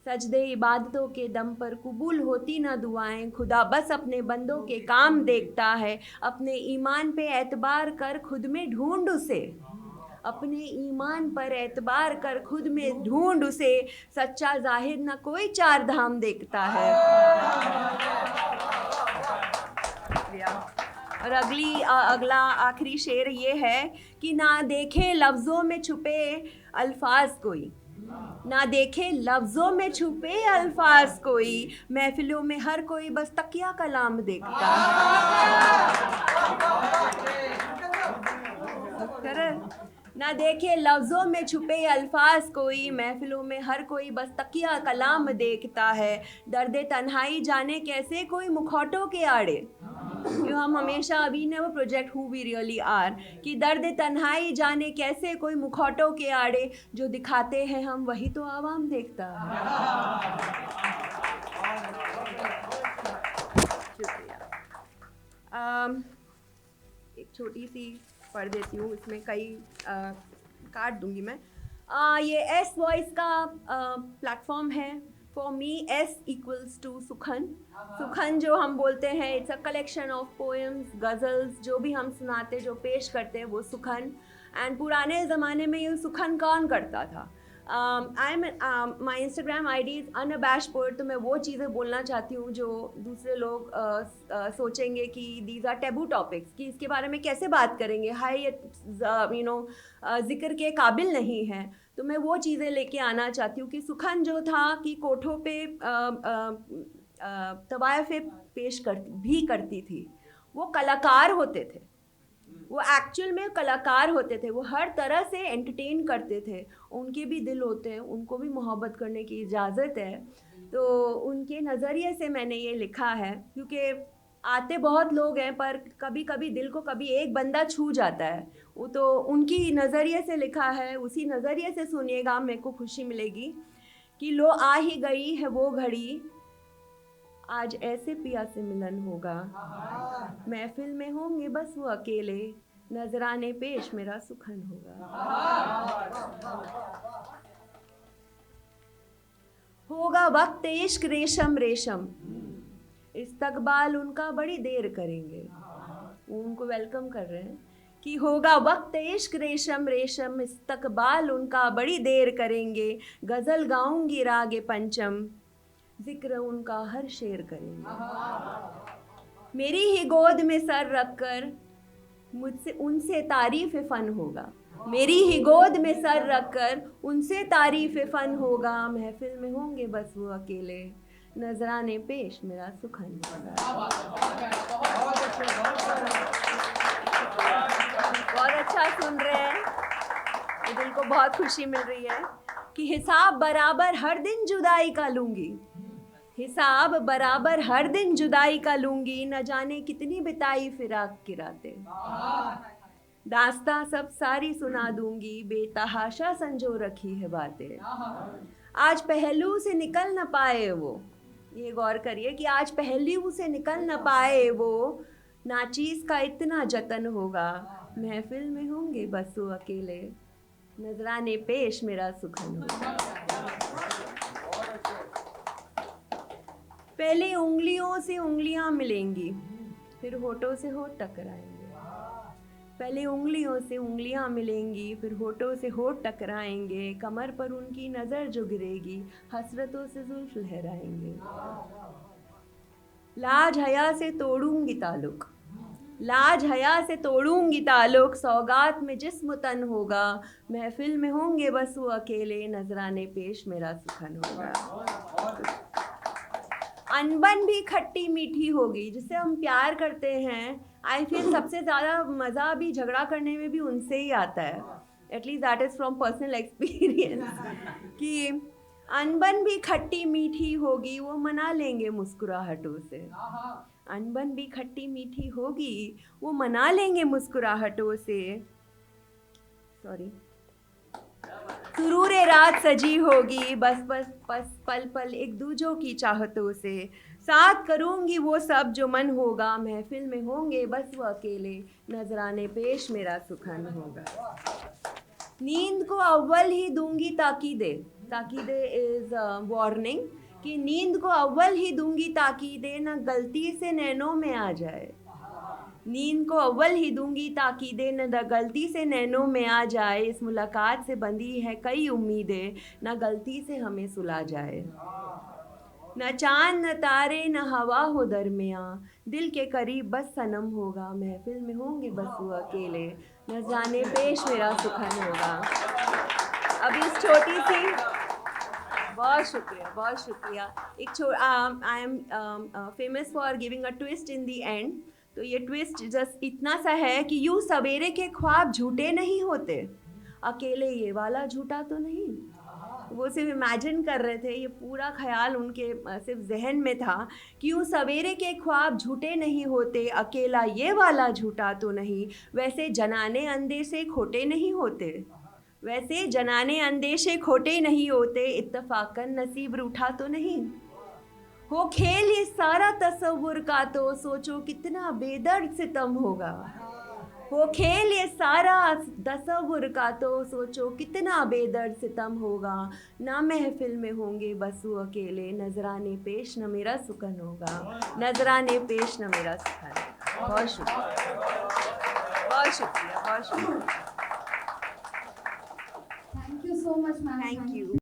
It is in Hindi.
सजदे इबादतों के दम पर कबूल होती ना दुआएं, खुदा बस अपने बंदों के काम देखता है। अपने ईमान पे एतबार कर खुद में ढूंढ उसे, अपने ईमान पर एतबार कर खुद में ढूंढ उसे, सच्चा जाहिर ना कोई चार धाम देखता है। और अगला आखिरी शेर ये है कि ना देखे लफ्ज़ों में छुपे अल्फाज कोई, ना देखे लफ्ज़ों में छुपे अल्फाज कोई, महफिलों में हर कोई बस तकिया कलाम देखता है। ना देखे लफ्ज़ों में छुपे अल्फाज कोई, महफिलों में हर कोई बस तकिया कलाम देखता है। दर्द तन्हाई जाने कैसे कोई मुखौटों के आड़े, क्यों हम हमेशा अभी ने वो project who we really are, कि दर्द तन्हाई जाने कैसे कोई मुखौटों के आड़े, जो दिखाते हैं हम वही तो आवाम देखता है। शुक्रिया। एक छोटी सी पढ़ देती हूँ, इसमें कई काट दूंगी मैं। ये एस वॉइस का प्लेटफॉर्म है। For me S equals to Sukhan. Sukhan जो हम बोलते हैं, it's a collection of poems, ghazals, जो भी हम सुनाते, जो पेश करते हैं वो सुखन। एंड पुराने ज़माने में ये सुखन कौन करता था? My Instagram I D is unabashed poet. तो मैं वो चीज़ें बोलना चाहती हूँ जो दूसरे लोग सोचेंगे कि दीज आर टैबू टॉपिक्स, कि इसके बारे में कैसे बात करेंगे, हाई जिक्र के काबिल नहीं है। तो मैं वो चीज़ें लेके आना चाहती हूँ कि सुखन जो था कि कोठों पे तवायफ़े पेश करती थी। वो कलाकार होते थे, वो एक्चुअल में कलाकार होते थे, वो हर तरह से एंटरटेन करते थे। उनके भी दिल होते हैं, उनको भी मोहब्बत करने की इजाज़त है। तो उनके नज़रिए से मैंने ये लिखा है, क्योंकि आते बहुत लोग हैं पर कभी कभी दिल को कभी एक बंदा छू जाता है। वो तो उनकी नज़रिए से लिखा है, उसी नज़रिए से सुनिएगा, मेरे को खुशी मिलेगी। कि लो आ ही गई है वो घड़ी, आज ऐसे पिया से मिलन होगा, महफिल में होंगे बस वो अकेले, नजराने पेश मेरा सुखन होगा वक्त इश्क रेशम रेशम, इस्तकबाल उनका बड़ी देर करेंगे। वो उनको वेलकम कर रहे हैं कि होगा वक्त इश्क रेशम रेशम, इस्तकबाल उनका बड़ी देर करेंगे। गज़ल गाऊंगी रागे पंचम, जिक्र उनका हर शेर करेंगे। मेरी ही गोद में सर रखकर मुझसे उनसे तारीफ़ फ़न होगा, मेरी ही गोद में सर रखकर उनसे तारीफ़ फ़न होगा, महफिल में होंगे बस वो अकेले, नजराने पेश मेरा सुखन होगा। बहुत अच्छा सुन रहे हैं, ये दिल को बहुत खुशी मिल रही है। कि हिसाब बराबर हर दिन जुदाई का लूँगी, हिसाब बराबर हर दिन जुदाई का लूँगी, न जाने कितनी बिताई फिराक की रातें, दास्तां सब सारी सुना दूंगी, बेतहाशा संजो रखी है बातें। आज पहलू से निकल न पाए वो, ये गौर करिए कि आज पहलू से निकल न पाए वो, नाचीज का इतना जतन होगा, महफिल में होंगे बस वो अकेले, नजराने पेश मेरा सुखन होगा। पहले उंगलियों से उंगलियां मिलेंगी, फिर होठों से होठ टकराएंगे। पहले उंगलियों से उंगलियां मिलेंगी, फिर होठों से होठ टकराएंगे। कमर पर उनकी नज़र जो गिरेगी, हसरतों से जुल्फ लहराएंगे। लाज हया से तोड़ूंगी ताल्लुक, लाज हया से तोड़ूंगी ताल्लुक, सौगात में जिस्म तन होगा, महफिल में होंगे बस वो अकेले, नजराने पेश मेरा सुखन होगा। अनबन भी खट्टी मीठी होगी, जिससे हम प्यार करते हैं। आई फील सबसे ज़्यादा मज़ा भी झगड़ा करने में भी उनसे ही आता है, at least that is from personal experience. कि अनबन भी खट्टी मीठी होगी, वो मना लेंगे मुस्कुराहटों से। अनबन भी खट्टी मीठी होगी, वो मना लेंगे मुस्कुराहटों से। सॉरी। सुरूरे रात सजी होगी, बस बस बस पल पल एक दूजों की चाहतों से। साथ करूंगी वो सब जो मन होगा, महफिल में होंगे बस वो अकेले, नजराने पेश मेरा सुखन होगा। नींद को अव्वल ही दूंगी ताकीदे, ताकीदे इज वार्निंग, कि नींद को अव्वल ही दूंगी ताकीदे, ना गलती से नैनों में आ जाए। नींद को अव्वल ही दूंगी ताकीदे, न गलती से नैनों में आ जाए। इस मुलाकात से बंधी है कई उम्मीदें, ना गलती से हमें सुला जाए। न चांद न तारे न हवा हो दरमियाँ, दिल के करीब बस सनम होगा। महफिल में होंगे बस वो अकेले, नजराने पेश मेरा सुखन होगा। अब इस छोटी सी, बहुत शुक्रिया, बहुत शुक्रिया। I am famous for giving a twist in the and. तो ये ट्विस्ट जस्ट इतना सा है कि यूँ सवेरे के ख्वाब झूठे नहीं होते, अकेले ये वाला झूठा तो नहीं। वो सिर्फ इमेजिन कर रहे थे, ये पूरा ख्याल उनके सिर्फ जहन में था कि यूँ सवेरे के ख्वाब झूठे नहीं होते, अकेला ये वाला झूठा तो नहीं। वैसे जनाने अंदेशे खोटे नहीं होते, वैसे जनाने अंदेशे खोटे नहीं होते, इत्तफाकन नसीब रूठा तो नहीं। हो खेल ये सारा तसव्वुर का तो सोचो कितना बेदर्द सितम होगा। हो खेल ये सारा तसव्वुर का तो सोचो कितना बेदर्द सितम होगा। ना महफिल में होंगे बस वो अकेले, नजराने पेश न मेरा सुकन होगा। नजराने पेश न मेरा सुकन होगा। बहुत शुक्रिया, बहुत शुक्रिया, बहुत शुक्रिया। Thank you so much, ma'am. Thank you.